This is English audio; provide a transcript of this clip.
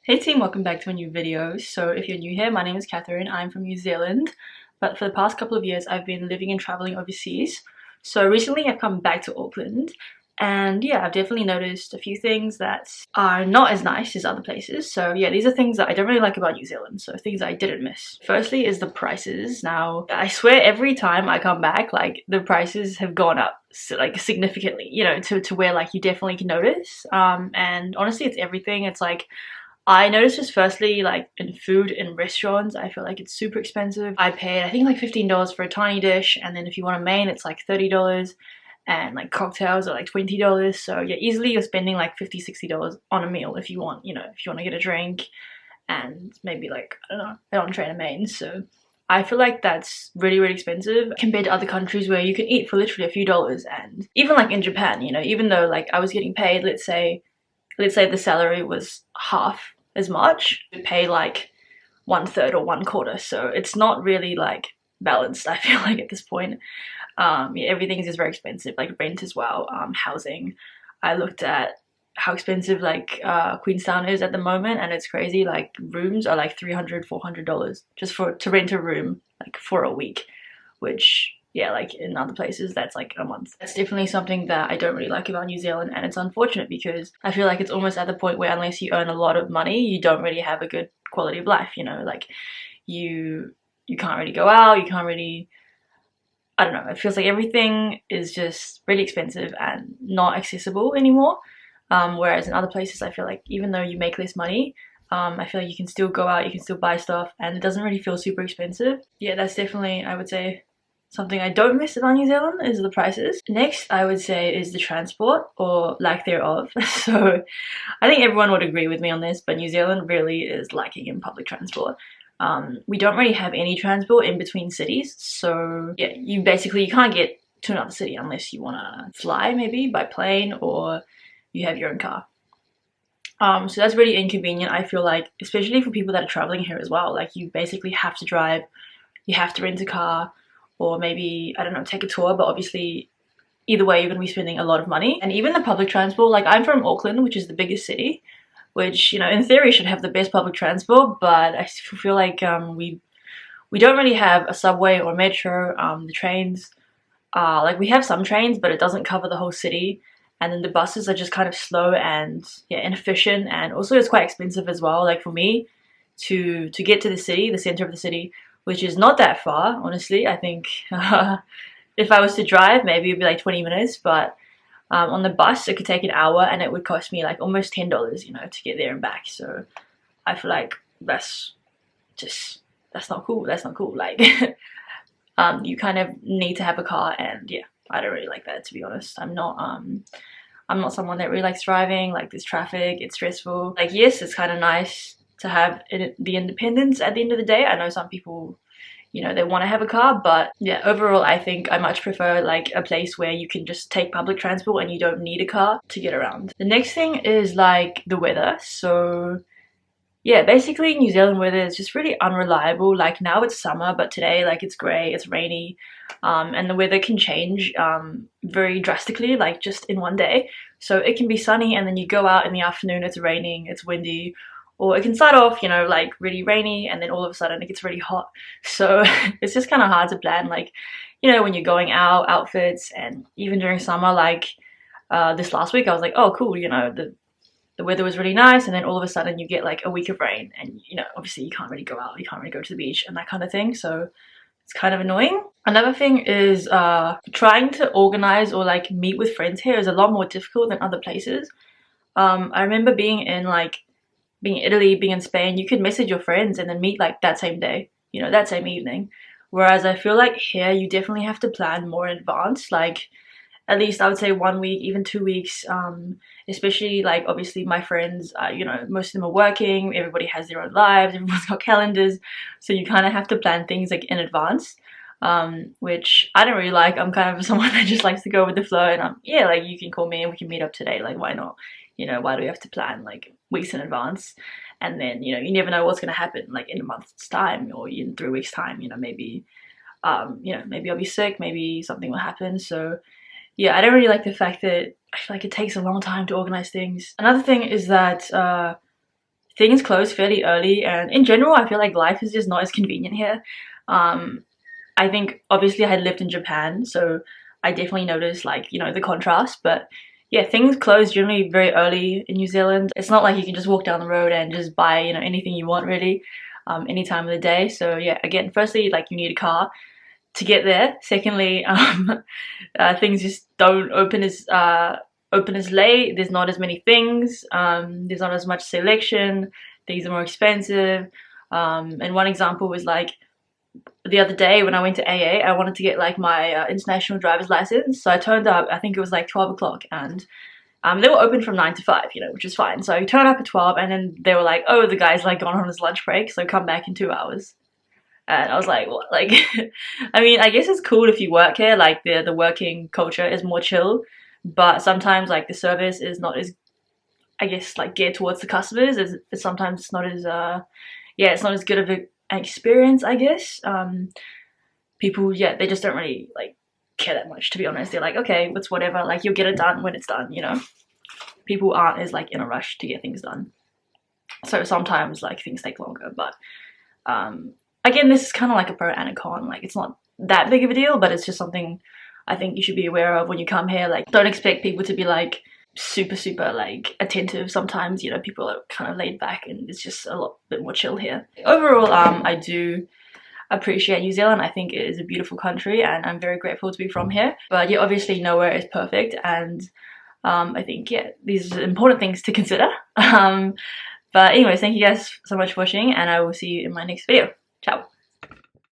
Hey team, welcome back to a new video. So if you're new here, my name is Catherine. I'm from New Zealand, but for the past couple of years I've been living and traveling overseas. So recently I've come back to Auckland, and yeah, I've definitely noticed a few things that are not as nice as other places. So yeah, these are things that I don't really like about New Zealand, so things I didn't miss. Firstly is the prices. Now, I swear every time I come back, like the prices have gone up like significantly, to where like you definitely can notice. And honestly, it's everything. It's like I noticed this firstly like in food in restaurants. I feel like it's super expensive. I paid I think like $15 for a tiny dish, and then if you want a main it's like $30, and like cocktails are like $20. So yeah, easily you're spending like $50-$60 on a meal if you want, if you want to get a drink and maybe like, I don't know, an entree and a main. So I feel like that's really expensive compared to other countries where you can eat for literally a few dollars. And even like in Japan, even though like I was getting paid, let's say the salary was half as much, you pay like 1/3 or 1/4. So it's not really like balanced, I feel like, at this point. Yeah, everything is just very expensive, like rent as well, housing. I looked at how expensive like Queenstown is at the moment, and it's crazy. Like rooms are like $300-$400 just to rent a room like for a week, which yeah, like in other places that's like a month. That's definitely something that I don't really like about New Zealand, and it's unfortunate because I feel like it's almost at the point where unless you earn a lot of money, you don't really have a good quality of life, like you can't really go out, you can't really, I don't know, it feels like everything is just really expensive and not accessible anymore. Whereas in other places I feel like even though you make less money, I feel like you can still go out, you can still buy stuff, and it doesn't really feel super expensive. Yeah, that's definitely, I would say, something I don't miss about New Zealand is the prices. Next, I would say, is the transport, or lack thereof. So I think everyone would agree with me on this, but New Zealand really is lacking in public transport. We don't really have any transport in between cities, so yeah, you can't get to another city unless you want to fly, maybe by plane, or you have your own car. So that's really inconvenient, I feel like, especially for people that are traveling here as well. Like you basically have to drive, you have to rent a car, or maybe, I don't know, take a tour, but obviously either way you're going to be spending a lot of money. And even the public transport, like I'm from Auckland, which is the biggest city, which, in theory should have the best public transport, but I feel like we don't really have a subway or metro. The trains, like we have some trains, but it doesn't cover the whole city. And then the buses are just kind of slow and yeah, inefficient, and also it's quite expensive as well. Like for me to get to the city, the center of the city, which is not that far, honestly. I think if I was to drive, maybe it'd be like 20 minutes, but on the bus it could take an hour, and it would cost me like almost $10, to get there and back. So I feel like that's not cool. That's not cool. Like you kind of need to have a car, and yeah, I don't really like that, to be honest. I'm not someone that really likes driving. Like there's traffic, it's stressful. Like yes, it's kind of nice to have the independence at the end of the day. I know some people, they want to have a car, but yeah, overall I think I much prefer like a place where you can just take public transport and you don't need a car to get around. The next thing is like the weather. So yeah, basically New Zealand weather is just really unreliable. Like now it's summer, but today like it's grey, it's rainy, and the weather can change very drastically, like just in one day. So it can be sunny and then you go out in the afternoon, it's raining, it's windy, or it can start off, like really rainy, and then all of a sudden it gets really hot. So it's just kind of hard to plan, like, when you're going out, outfits, and even during summer, like this last week I was like, oh cool, the weather was really nice, and then all of a sudden you get like a week of rain, and obviously you can't really go out, you can't really go to the beach and that kind of thing. So it's kind of annoying. Another thing is trying to organize or like meet with friends here is a lot more difficult than other places. I remember being in Italy, being in Spain, you could message your friends and then meet like that same day, that same evening. Whereas I feel like here you definitely have to plan more in advance, like at least I would say 1 week, even 2 weeks, especially like obviously my friends, most of them are working, everybody has their own lives, everyone's got calendars, so you kind of have to plan things like in advance, which I don't really like. I'm kind of someone that just likes to go with the flow, and yeah, like you can call me and we can meet up today, like why not? Why do we have to plan like weeks in advance? And then, you never know what's going to happen like in a month's time or in 3 weeks time, maybe maybe I'll be sick, maybe something will happen. So yeah, I don't really like the fact that I feel like it takes a long time to organize things. Another thing is that things close fairly early, and in general I feel like life is just not as convenient here. I think obviously I had lived in Japan, so I definitely noticed, like, you know, the contrast. But yeah, things close generally very early in New Zealand. It's not like you can just walk down the road and just buy, you know, anything you want really, any time of the day. So yeah, again, firstly, like, you need a car to get there. Secondly, things just don't open as late. There's not as many things. There's not as much selection. Things are more expensive. And one example was, like, the other day when I went to AA, I wanted to get, like, my international driver's license. So I turned up, I think it was like 12 o'clock, and they were open from 9 to 5, you know, which is fine. So I turned up at 12, and then they were like, oh, the guy's, like, gone on his lunch break, so come back in 2 hours. And I was like, what? Like, I mean, I guess it's cool if you work here, like, the working culture is more chill, but sometimes, like, the service is not as, I guess, like, geared towards the customers. It's sometimes it's not as, yeah, it's not as good of an experience, I guess. People, yeah, they just don't really, like, care that much, to be honest. They're like, okay, it's whatever, like, you'll get it done when it's done, you know? People aren't as, like, in a rush to get things done. So sometimes, like, things take longer, but, again, this is kind of like a pro and a con. Like, it's not that big of a deal, but it's just something I think you should be aware of when you come here. Like, don't expect people to be, like, super, like, attentive. Sometimes, you know, people are kind of laid back, and it's just a lot bit more chill here. Overall, I do appreciate New Zealand. I think it is a beautiful country, and I'm very grateful to be from here. But yeah, obviously nowhere is perfect, and I think, yeah, these are important things to consider. But anyways, thank you guys so much for watching, and I will see you in my next video. Ciao.